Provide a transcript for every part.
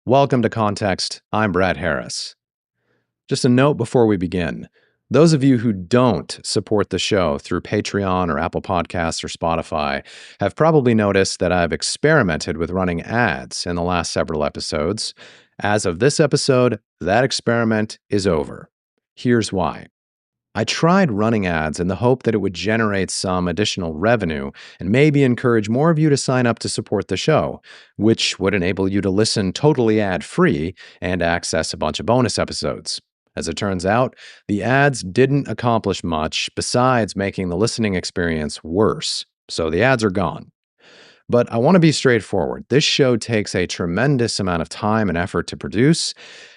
Welcome to Context. I'm Brad Harris. Just a note before we begin. Those of you who don't support the show through Patreon or Apple Podcasts or Spotify have probably noticed that I've experimented with running ads in the last several episodes. As of this episode, that experiment is over. Here's why. I tried running ads in the hope that it would generate some additional revenue and maybe encourage more of you to sign up to support the show, which would enable you to listen totally ad-free and access a bunch of bonus episodes. As it turns out, the ads didn't accomplish much besides making the listening experience worse, so the ads are gone. But I want to be straightforward. This show takes a tremendous amount of time and effort to produce,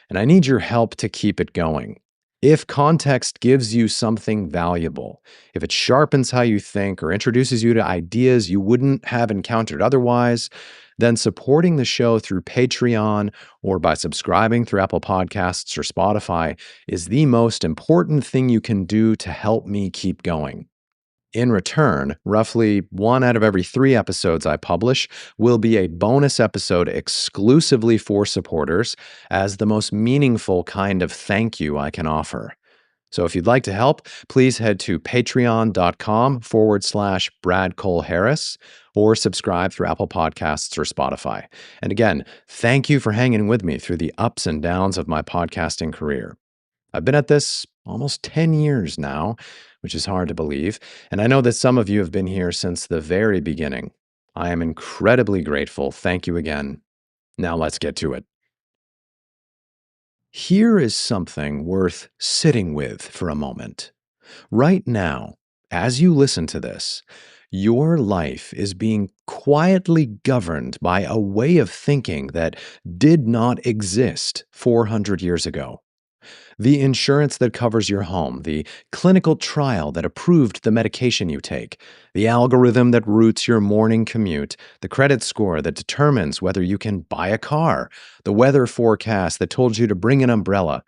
and I need your help to keep it going. If context gives you something valuable, if it sharpens how you think or introduces you to ideas you wouldn't have encountered otherwise, then supporting the show through Patreon or by subscribing through Apple Podcasts or Spotify is the most important thing you can do to help me keep going. In return, roughly 1 out of every 3 episodes I publish will be a bonus episode exclusively for supporters as the most meaningful kind of thank you I can offer. So if you'd like to help, please head to patreon.com/Brad Cole Harris or subscribe through Apple Podcasts or Spotify. And again, thank you for hanging with me through the ups and downs of my podcasting career. I've been at this almost 10 years now, which is hard to believe, and I know that some of you have been here since the very beginning. I am incredibly grateful. Thank you again. Now let's get to it. Here is something worth sitting with for a moment. Right now, as you listen to this, your life is being quietly governed by a way of thinking that did not exist 400 years ago. The insurance that covers your home, the clinical trial that approved the medication you take, the algorithm that routes your morning commute, the credit score that determines whether you can buy a car, the weather forecast that told you to bring an umbrella.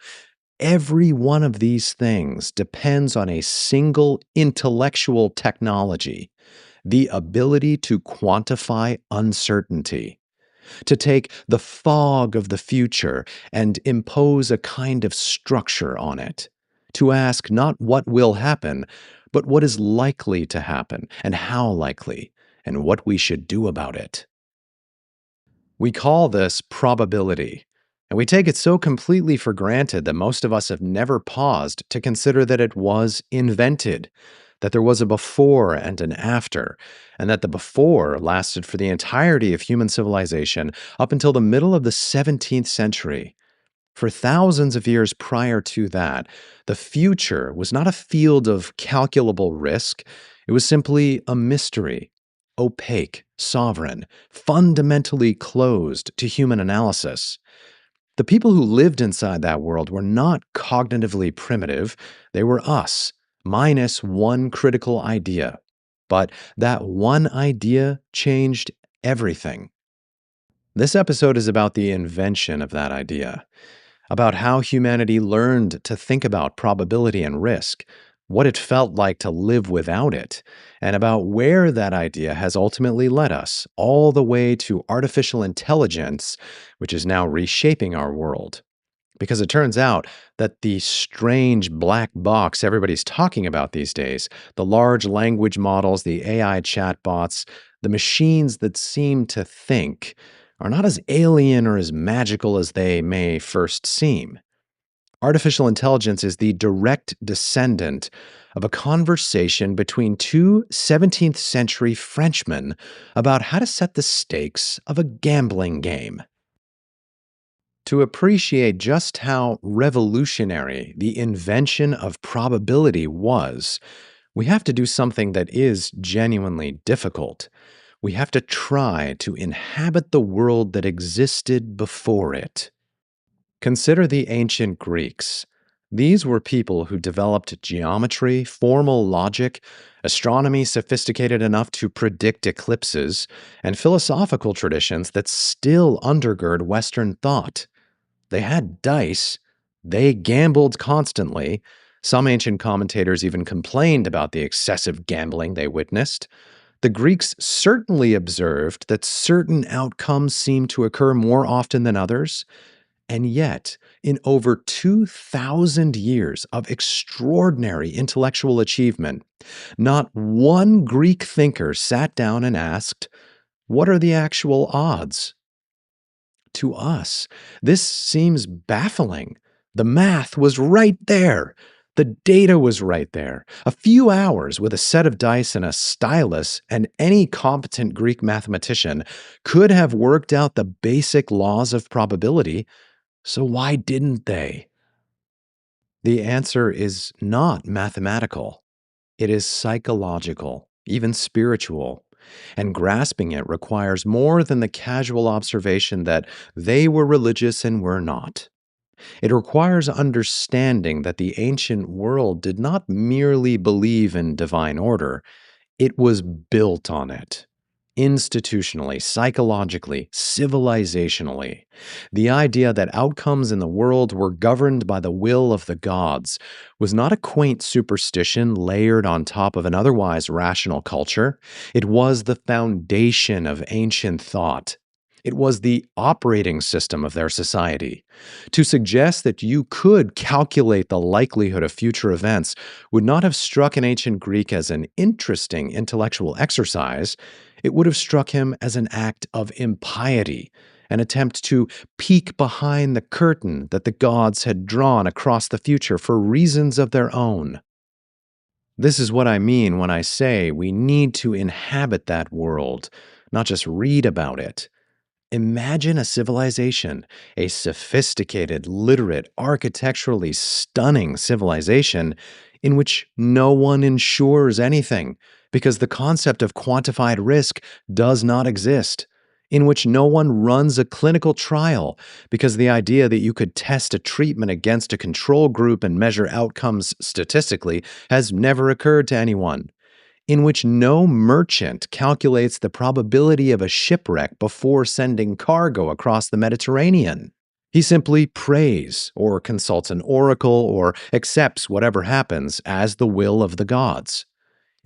Every one of these things depends on a single intellectual technology, the ability to quantify uncertainty. To take the fog of the future and impose a kind of structure on it. To ask not what will happen, but what is likely to happen and how likely, and what we should do about it. We call this probability, and we take it so completely for granted that most of us have never paused to consider that it was invented, that there was a before and an after, and that the before lasted for the entirety of human civilization up until the middle of the 17th century. For thousands of years prior to that, the future was not a field of calculable risk. It was simply a mystery, opaque, sovereign, fundamentally closed to human analysis. The people who lived inside that world were not cognitively primitive. They were us, minus one critical idea. But that one idea changed everything. This episode is about the invention of that idea, about how humanity learned to think about probability and risk, what it felt like to live without it, and about where that idea has ultimately led us, all the way to artificial intelligence, which is now reshaping our world. Because it turns out that the strange black box everybody's talking about these days, the large language models, the AI chatbots, the machines that seem to think, are not as alien or as magical as they may first seem. Artificial intelligence is the direct descendant of a conversation between 2 17th century Frenchmen about how to set the stakes of a gambling game. To appreciate just how revolutionary the invention of probability was, we have to do something that is genuinely difficult. We have to try to inhabit the world that existed before it. Consider the ancient Greeks. These were people who developed geometry, formal logic, astronomy sophisticated enough to predict eclipses, and philosophical traditions that still undergird Western thought. They had dice. They gambled constantly. Some ancient commentators even complained about the excessive gambling they witnessed. The Greeks certainly observed that certain outcomes seemed to occur more often than others, and yet, in over 2,000 years of extraordinary intellectual achievement, not one Greek thinker sat down and asked, what are the actual odds? To us, this seems baffling. The math was right there. The data was right there. A few hours with a set of dice and a stylus, and any competent Greek mathematician could have worked out the basic laws of probability. So why didn't they? The answer is not mathematical. It is psychological, even spiritual. And grasping it requires more than the casual observation that they were religious and we're not. It requires understanding that the ancient world did not merely believe in divine order, it was built on it. Institutionally, psychologically, civilizationally. The idea that outcomes in the world were governed by the will of the gods was not a quaint superstition layered on top of an otherwise rational culture. It was the foundation of ancient thought. It was the operating system of their society. To suggest that you could calculate the likelihood of future events would not have struck an ancient Greek as an interesting intellectual exercise. It would have struck him as an act of impiety, an attempt to peek behind the curtain that the gods had drawn across the future for reasons of their own. This is what I mean when I say we need to inhabit that world, not just read about it. Imagine a civilization, a sophisticated, literate, architecturally stunning civilization in which no one insures anything because the concept of quantified risk does not exist, in which no one runs a clinical trial because the idea that you could test a treatment against a control group and measure outcomes statistically has never occurred to anyone, in which no merchant calculates the probability of a shipwreck before sending cargo across the Mediterranean. He simply prays, or consults an oracle, or accepts whatever happens as the will of the gods.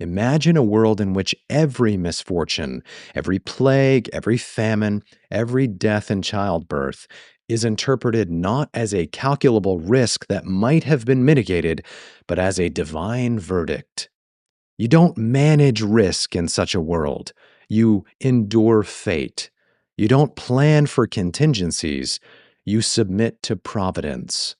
Imagine a world in which every misfortune, every plague, every famine, every death in childbirth is interpreted not as a calculable risk that might have been mitigated, but as a divine verdict. You don't manage risk in such a world. You endure fate. You don't plan for contingencies. You submit to providence.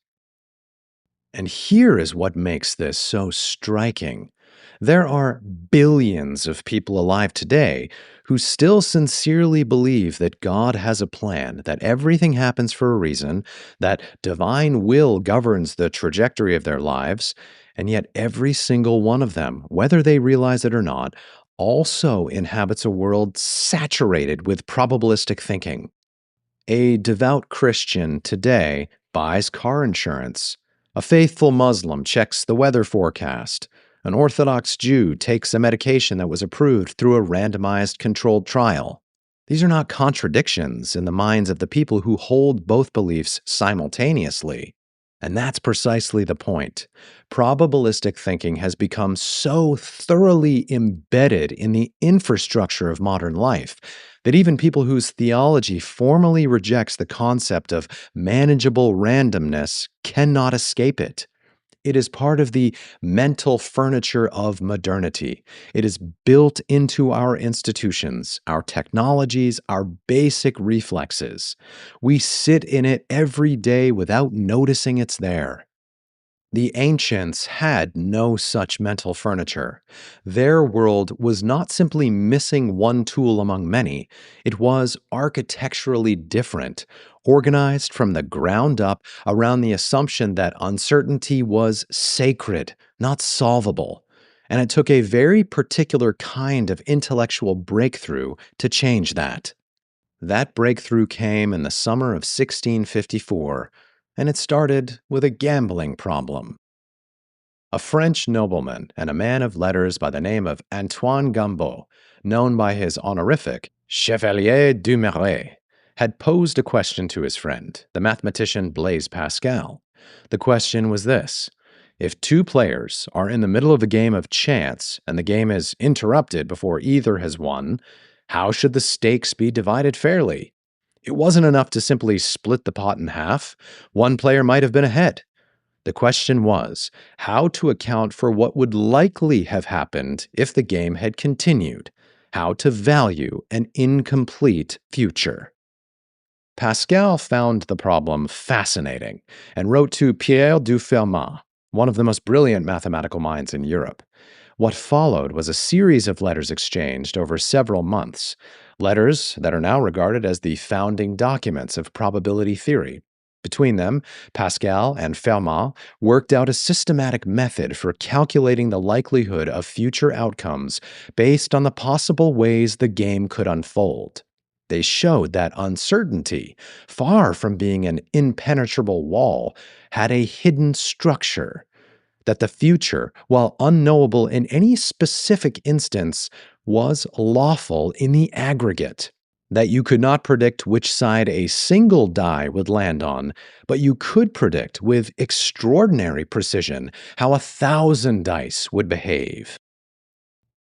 And here is what makes this so striking. There are billions of people alive today who still sincerely believe that God has a plan, that everything happens for a reason, that divine will governs the trajectory of their lives, and yet every single one of them, whether they realize it or not, also inhabits a world saturated with probabilistic thinking. A devout Christian today buys car insurance. A faithful Muslim checks the weather forecast. An Orthodox Jew takes a medication that was approved through a randomized controlled trial. These are not contradictions in the minds of the people who hold both beliefs simultaneously. And that's precisely the point. Probabilistic thinking has become so thoroughly embedded in the infrastructure of modern life that even people whose theology formally rejects the concept of manageable randomness cannot escape it. It is part of the mental furniture of modernity. It is built into our institutions, our technologies, our basic reflexes. We sit in it every day without noticing it's there. The ancients had no such mental furniture. Their world was not simply missing one tool among many, it was architecturally different, organized from the ground up around the assumption that uncertainty was sacred, not solvable. And it took a very particular kind of intellectual breakthrough to change that. That breakthrough came in the summer of 1654, and it started with a gambling problem. A French nobleman and a man of letters by the name of Antoine Gambeau, known by his honorific Chevalier du Marais, had posed a question to his friend, the mathematician Blaise Pascal. The question was this: If two players are in the middle of a game of chance and the game is interrupted before either has won, how should the stakes be divided fairly? It wasn't enough to simply split the pot in half. One player might have been ahead. The question was how to account for what would likely have happened if the game had continued, how to value an incomplete future. Pascal found the problem fascinating and wrote to Pierre du Fermat, one of the most brilliant mathematical minds in Europe. What followed was a series of letters exchanged over several months, letters that are now regarded as the founding documents of probability theory. Between them, Pascal and Fermat worked out a systematic method for calculating the likelihood of future outcomes based on the possible ways the game could unfold. They showed that uncertainty, far from being an impenetrable wall, had a hidden structure, that the future, while unknowable in any specific instance, was lawful in the aggregate, that you could not predict which side a single die would land on, but you could predict with extraordinary precision how 1,000 dice would behave.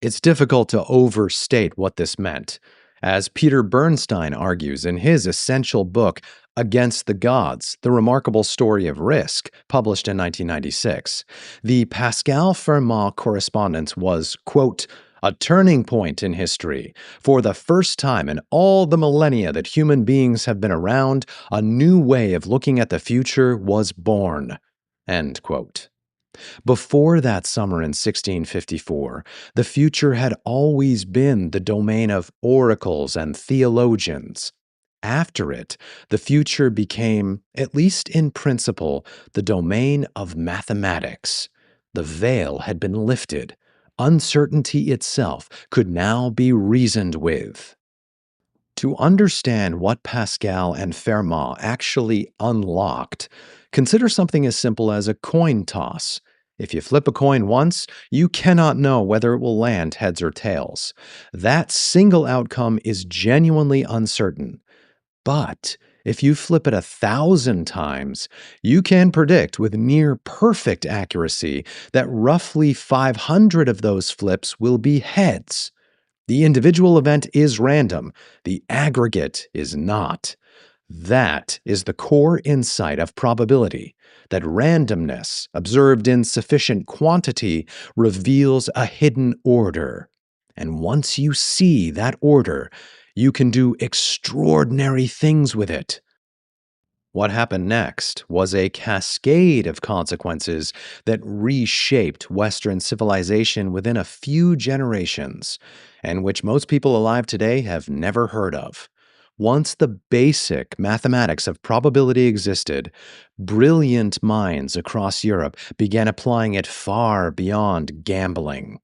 It's difficult to overstate what this meant. As Peter Bernstein argues in his essential book, Against the Gods, The Remarkable Story of Risk, published in 1996, the Pascal-Fermat correspondence was, quote, a turning point in history. For the first time in all the millennia that human beings have been around, a new way of looking at the future was born. End quote. Before that summer in 1654, the future had always been the domain of oracles and theologians. After it, the future became, at least in principle, the domain of mathematics. The veil had been lifted. Uncertainty itself could now be reasoned with. To understand what Pascal and Fermat actually unlocked, consider something as simple as a coin toss. If you flip a coin once, you cannot know whether it will land heads or tails. That single outcome is genuinely uncertain. But if you flip it 1,000 times, you can predict with near perfect accuracy that roughly 500 of those flips will be heads. The individual event is random, the aggregate is not. That is the core insight of probability, that randomness, observed in sufficient quantity, reveals a hidden order. And once you see that order, you can do extraordinary things with it. What happened next was a cascade of consequences that reshaped Western civilization within a few generations, and which most people alive today have never heard of. Once the basic mathematics of probability existed, brilliant minds across Europe began applying it far beyond gambling.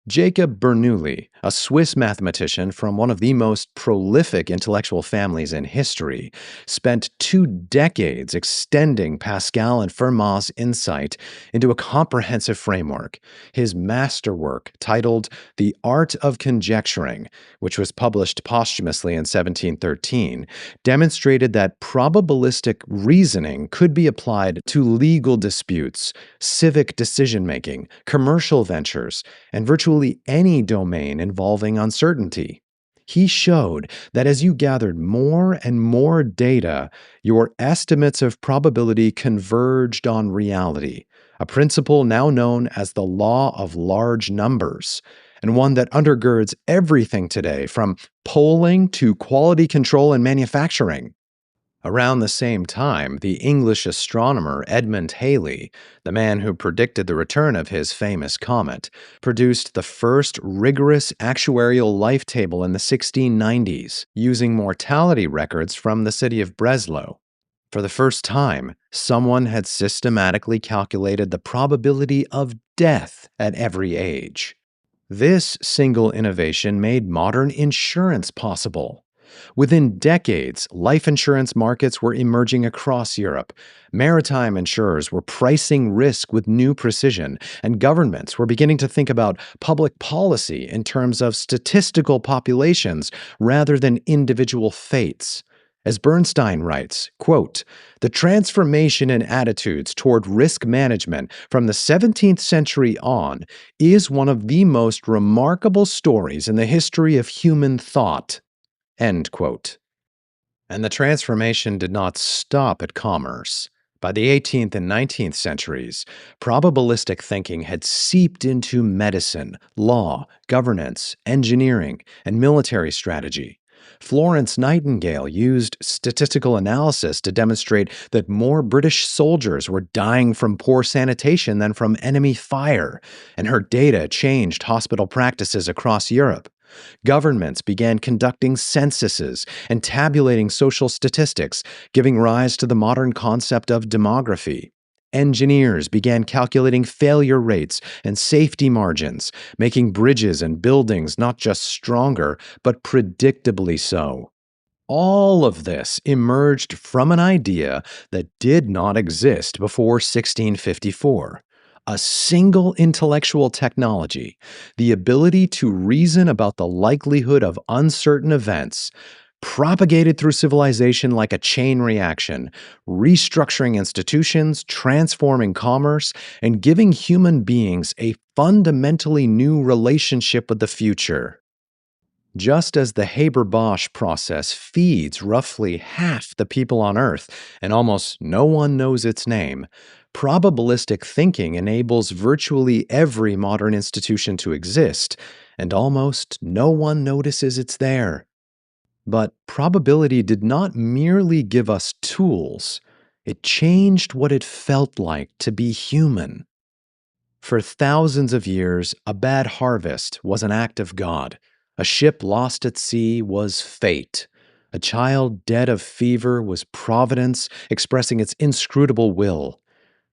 Jacob Bernoulli, a Swiss mathematician from one of the most prolific intellectual families in history, spent 2 decades extending Pascal and Fermat's insight into a comprehensive framework. His masterwork, titled The Art of Conjecturing, which was published posthumously in 1713, demonstrated that probabilistic reasoning could be applied to legal disputes, civic decision-making, commercial ventures, and virtually any domain involving uncertainty. He showed that as you gathered more and more data, your estimates of probability converged on reality, a principle now known as the law of large numbers, and one that undergirds everything today from polling to quality control and manufacturing. Around the same time, the English astronomer Edmund Halley, the man who predicted the return of his famous comet, produced the first rigorous actuarial life table in the 1690s, using mortality records from the city of Breslau. For the first time, someone had systematically calculated the probability of death at every age. This single innovation made modern insurance possible. Within decades, life insurance markets were emerging across Europe. Maritime insurers were pricing risk with new precision, and governments were beginning to think about public policy in terms of statistical populations rather than individual fates. As Bernstein writes, quote, "The transformation in attitudes toward risk management from the 17th century on is one of the most remarkable stories in the history of human thought." End quote. And the transformation did not stop at commerce. By the 18th and 19th centuries, probabilistic thinking had seeped into medicine, law, governance, engineering, and military strategy. Florence Nightingale used statistical analysis to demonstrate that more British soldiers were dying from poor sanitation than from enemy fire, and her data changed hospital practices across Europe. Governments began conducting censuses and tabulating social statistics, giving rise to the modern concept of demography. Engineers began calculating failure rates and safety margins, making bridges and buildings not just stronger, but predictably so. All of this emerged from an idea that did not exist before 1654. A single intellectual technology, the ability to reason about the likelihood of uncertain events, propagated through civilization like a chain reaction, restructuring institutions, transforming commerce, and giving human beings a fundamentally new relationship with the future. Just as the Haber-Bosch process feeds roughly half the people on Earth and almost no one knows its name, probabilistic thinking enables virtually every modern institution to exist, and almost no one notices it's there. But probability did not merely give us tools, it changed what it felt like to be human. For thousands of years, a bad harvest was an act of God. A ship lost at sea was fate. A child dead of fever was providence expressing its inscrutable will.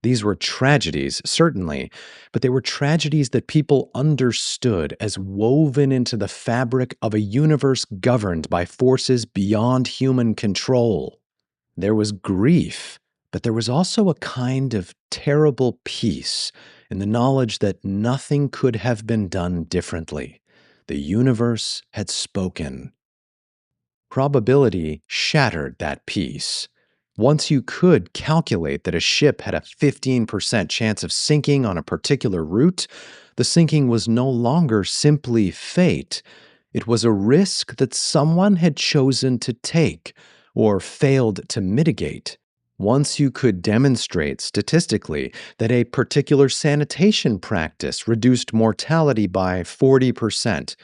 These were tragedies, certainly, but they were tragedies that people understood as woven into the fabric of a universe governed by forces beyond human control. There was grief, but there was also a kind of terrible peace in the knowledge that nothing could have been done differently. The universe had spoken. Probability shattered that peace. Once you could calculate that a ship had a 15% chance of sinking on a particular route, the sinking was no longer simply fate. It was a risk that someone had chosen to take or failed to mitigate. Once you could demonstrate statistically that a particular sanitation practice reduced mortality by 40%,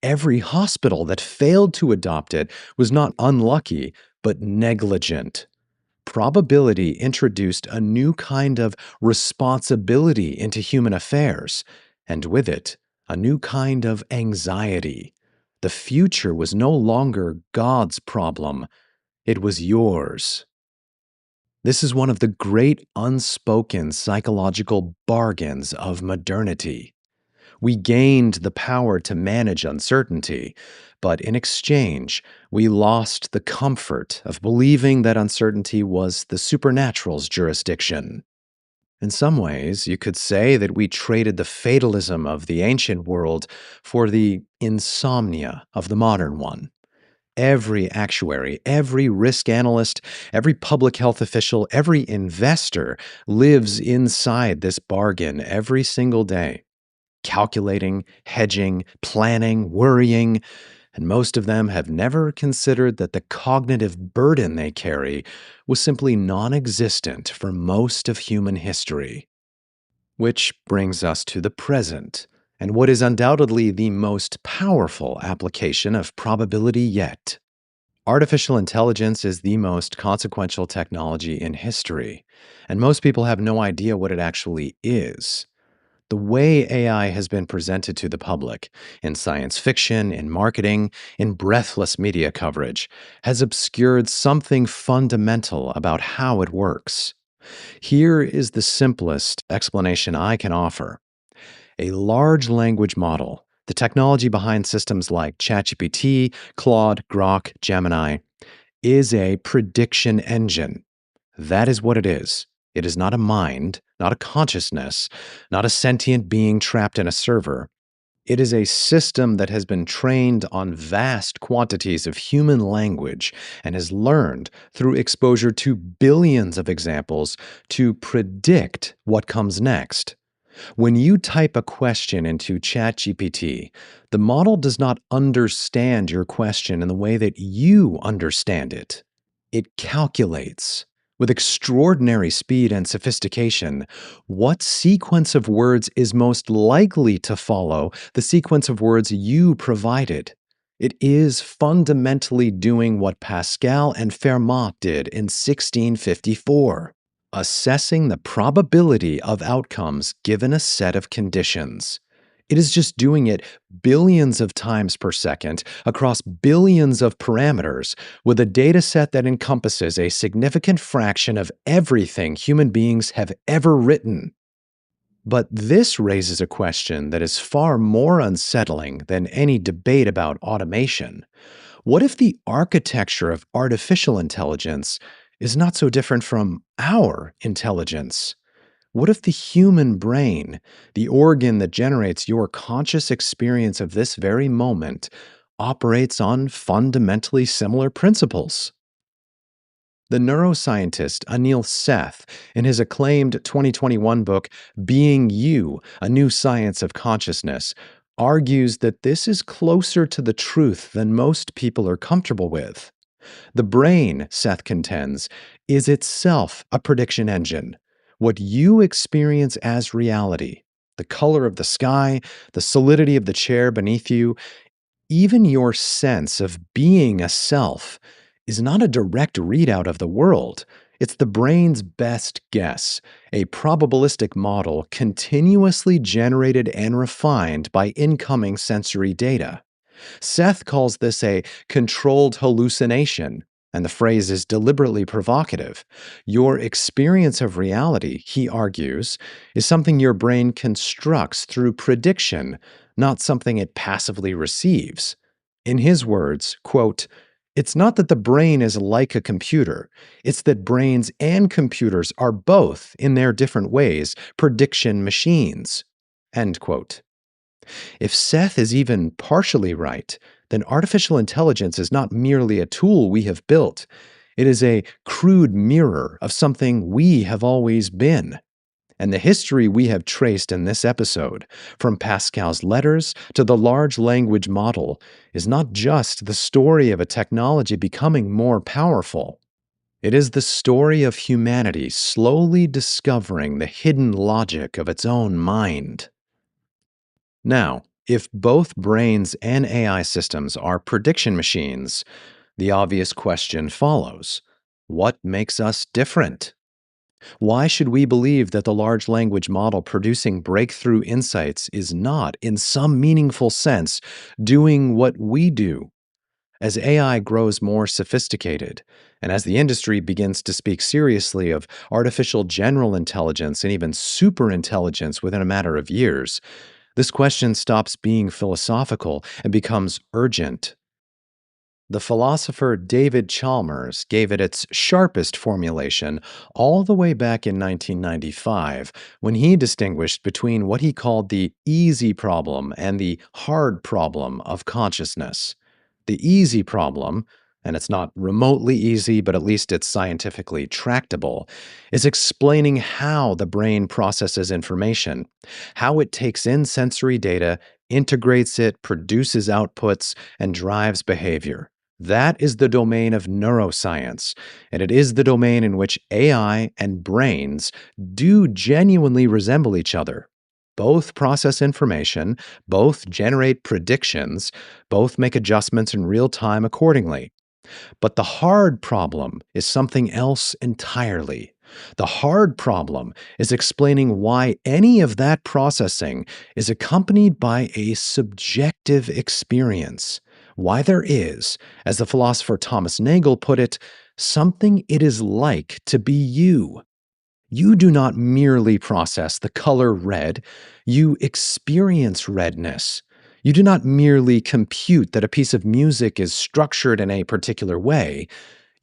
every hospital that failed to adopt it was not unlucky, but negligent. Probability introduced a new kind of responsibility into human affairs, and with it, a new kind of anxiety. The future was no longer God's problem, it was yours. This is one of the great unspoken psychological bargains of modernity. We gained the power to manage uncertainty, but in exchange, we lost the comfort of believing that uncertainty was the supernatural's jurisdiction. In some ways, you could say that we traded the fatalism of the ancient world for the insomnia of the modern one. Every actuary, every risk analyst, every public health official, every investor lives inside this bargain every single day, calculating, hedging, planning, worrying, and most of them have never considered that the cognitive burden they carry was simply non-existent for most of human history. Which brings us to the present, and what is undoubtedly the most powerful application of probability yet. Artificial intelligence is the most consequential technology in history, and most people have no idea what it actually is. The way AI has been presented to the public, in science fiction, in marketing, in breathless media coverage, has obscured something fundamental about how it works. Here is the simplest explanation I can offer. A large language model, the technology behind systems like ChatGPT, Claude, Grok, Gemini, is a prediction engine. That is what it is. It is not a mind, not a consciousness, not a sentient being trapped in a server. It is a system that has been trained on vast quantities of human language and has learned through exposure to billions of examples to predict what comes next. When you type a question into ChatGPT, the model does not understand your question in the way that you understand it. It calculates, with extraordinary speed and sophistication, what sequence of words is most likely to follow the sequence of words you provided. It is fundamentally doing what Pascal and Fermat did in 1654, assessing the probability of outcomes given a set of conditions. It is just doing it billions of times per second across billions of parameters with a data set that encompasses a significant fraction of everything human beings have ever written. But this raises a question that is far more unsettling than any debate about automation. What if the architecture of artificial intelligence is not so different from our intelligence? What if the human brain, the organ that generates your conscious experience of this very moment, operates on fundamentally similar principles? The neuroscientist Anil Seth, in his acclaimed 2021 book, Being You, A New Science of Consciousness, argues that this is closer to the truth than most people are comfortable with. The brain, Seth contends, is itself a prediction engine. What you experience as reality, the color of the sky, the solidity of the chair beneath you, even your sense of being a self, is not a direct readout of the world. It's the brain's best guess, a probabilistic model continuously generated and refined by incoming sensory data. Seth calls this a controlled hallucination, and the phrase is deliberately provocative. Your experience of reality, he argues, is something your brain constructs through prediction, not something it passively receives. In his words, quote, "It's not that the brain is like a computer. It's that brains and computers are both, in their different ways, prediction machines." End quote. If Seth is even partially right, then artificial intelligence is not merely a tool we have built. It is a crude mirror of something we have always been. And the history we have traced in this episode, from Pascal's letters to the large language model, is not just the story of a technology becoming more powerful. It is the story of humanity slowly discovering the hidden logic of its own mind. Now, if both brains and AI systems are prediction machines, the obvious question follows: what makes us different? Why should we believe that the large language model producing breakthrough insights is not, in some meaningful sense, doing what we do? As AI grows more sophisticated, and as the industry begins to speak seriously of artificial general intelligence and even superintelligence within a matter of years, this question stops being philosophical and becomes urgent. The philosopher David Chalmers gave it its sharpest formulation all the way back in 1995 when he distinguished between what he called the easy problem and the hard problem of consciousness. The easy problem, and it's not remotely easy, but at least it's scientifically tractable, is explaining how the brain processes information, how it takes in sensory data, integrates it, produces outputs, and drives behavior. That is the domain of neuroscience, and it is the domain in which AI and brains do genuinely resemble each other. Both process information, both generate predictions, both make adjustments in real time accordingly. But the hard problem is something else entirely. The hard problem is explaining why any of that processing is accompanied by a subjective experience. Why there is, as the philosopher Thomas Nagel put it, something it is like to be you. You do not merely process the color red, you experience redness. You do not merely compute that a piece of music is structured in a particular way,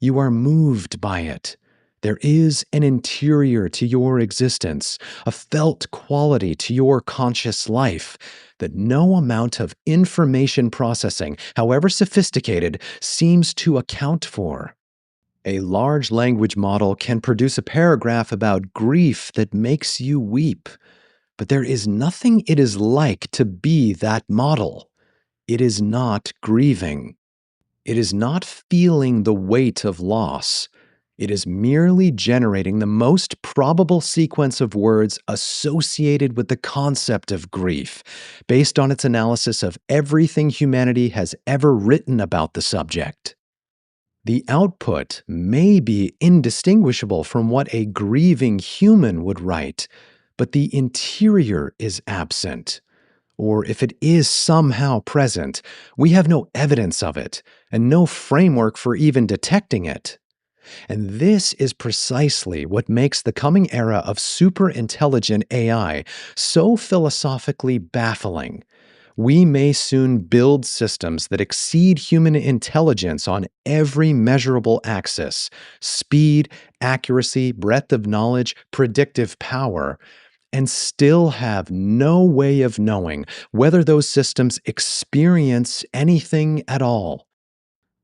you are moved by it. There is an interior to your existence, a felt quality to your conscious life that no amount of information processing, however sophisticated, seems to account for. A large language model can produce a paragraph about grief that makes you weep, but there is nothing it is like to be that model. It is not grieving. It is not feeling the weight of loss. It is merely generating the most probable sequence of words associated with the concept of grief, based on its analysis of everything humanity has ever written about the subject. The output may be indistinguishable from what a grieving human would write, but the interior is absent. Or if it is somehow present, we have no evidence of it and no framework for even detecting it. And this is precisely what makes the coming era of superintelligent AI so philosophically baffling. We may soon build systems that exceed human intelligence on every measurable axis: speed, accuracy, breadth of knowledge, predictive power, and still have no way of knowing whether those systems experience anything at all.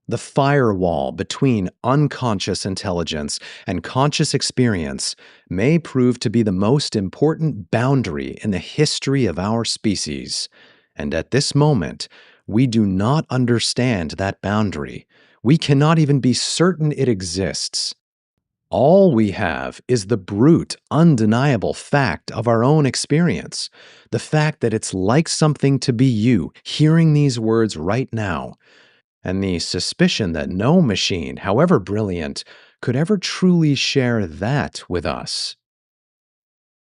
The firewall between unconscious intelligence and conscious experience may prove to be the most important boundary in the history of our species. And at this moment, we do not understand that boundary. We cannot even be certain it exists. All we have is the brute, undeniable fact of our own experience, the fact that it's like something to be you hearing these words right now, and the suspicion that no machine, however brilliant, could ever truly share that with us.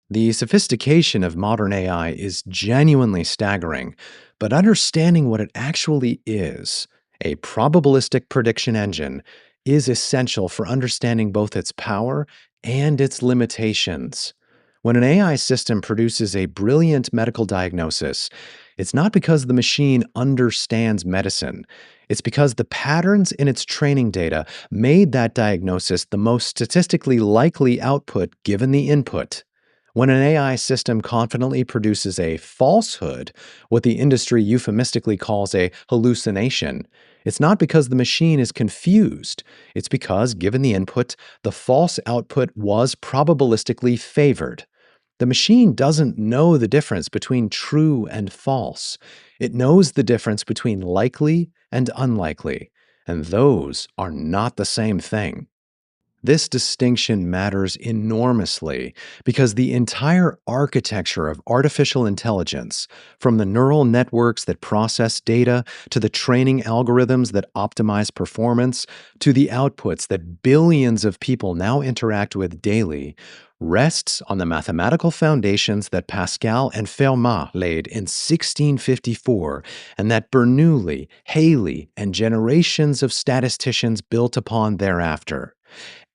The sophistication of modern AI is genuinely staggering, but understanding what it actually is, a probabilistic prediction engine, is essential for understanding both its power and its limitations. When an AI system produces a brilliant medical diagnosis, it's not because the machine understands medicine. It's because the patterns in its training data made that diagnosis the most statistically likely output given the input. When an AI system confidently produces a falsehood, what the industry euphemistically calls a hallucination, it's not because the machine is confused. It's because, given the input, the false output was probabilistically favored. The machine doesn't know the difference between true and false. It knows the difference between likely and unlikely, and those are not the same thing. This distinction matters enormously because the entire architecture of artificial intelligence, from the neural networks that process data, to the training algorithms that optimize performance, to the outputs that billions of people now interact with daily, rests on the mathematical foundations that Pascal and Fermat laid in 1654 and that Bernoulli, Haley, and generations of statisticians built upon thereafter.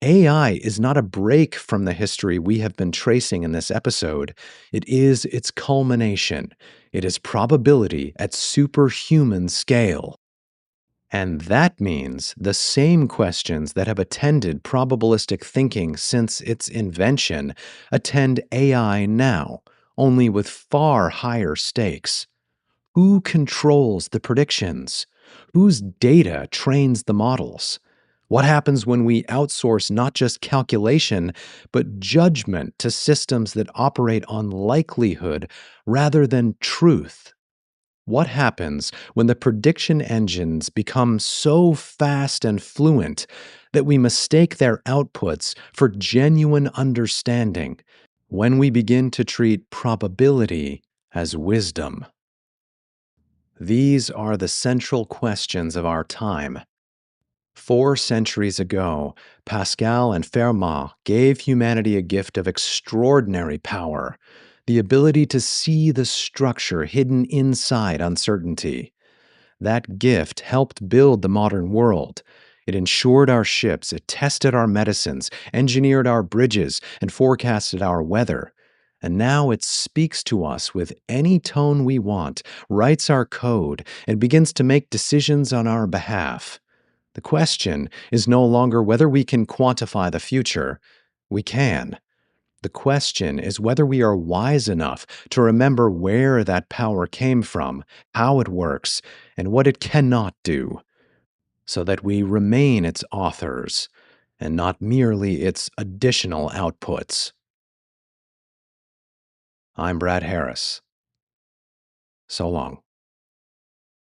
AI is not a break from the history we have been tracing in this episode. It is its culmination. It is probability at superhuman scale. And that means the same questions that have attended probabilistic thinking since its invention attend AI now, only with far higher stakes. Who controls the predictions? Whose data trains the models? What happens when we outsource not just calculation, but judgment to systems that operate on likelihood rather than truth? What happens when the prediction engines become so fast and fluent that we mistake their outputs for genuine understanding? When we begin to treat probability as wisdom? These are the central questions of our time. 4 centuries ago, Pascal and Fermat gave humanity a gift of extraordinary power: the ability to see the structure hidden inside uncertainty. That gift helped build the modern world. It insured our ships, it tested our medicines, engineered our bridges, and forecasted our weather. And now it speaks to us with any tone we want, writes our code, and begins to make decisions on our behalf. The question is no longer whether we can quantify the future. We can. The question is whether we are wise enough to remember where that power came from, how it works, and what it cannot do, so that we remain its authors and not merely its additional outputs. I'm Brad Harris. So long.